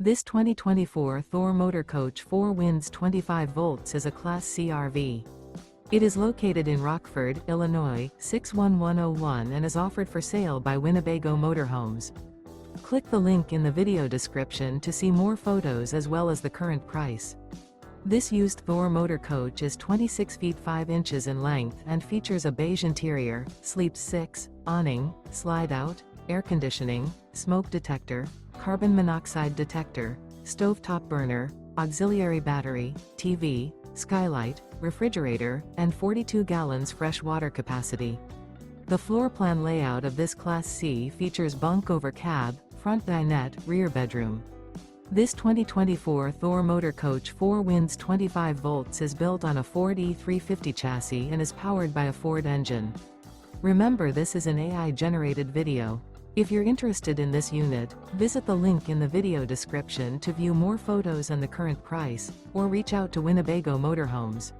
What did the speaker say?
This 2024 Thor Motor Coach 4 Winds 25 volts is a Class C RV. It is located in Rockford, Illinois, 61101 and is offered for sale by Winnebago Motorhomes. Click the link in the video description to see more photos as well as the current price. This used Thor motor coach is 26 feet 5 inches in length and features a beige interior, sleeps 6, awning, slide-out, air conditioning, smoke detector, carbon monoxide detector, stovetop burner, auxiliary battery, TV, skylight, refrigerator, and 42 gallons fresh water capacity. The floor plan layout of this Class C features bunk over cab, front dinette, rear bedroom. This 2024 Thor Motor Coach 4 Winds 25 volts is built on a Ford E350 chassis and is powered by a Ford engine. Remember, this is an AI-generated video. If you're interested in this unit, visit the link in the video description to view more photos and the current price, or reach out to Winnebago Motorhomes.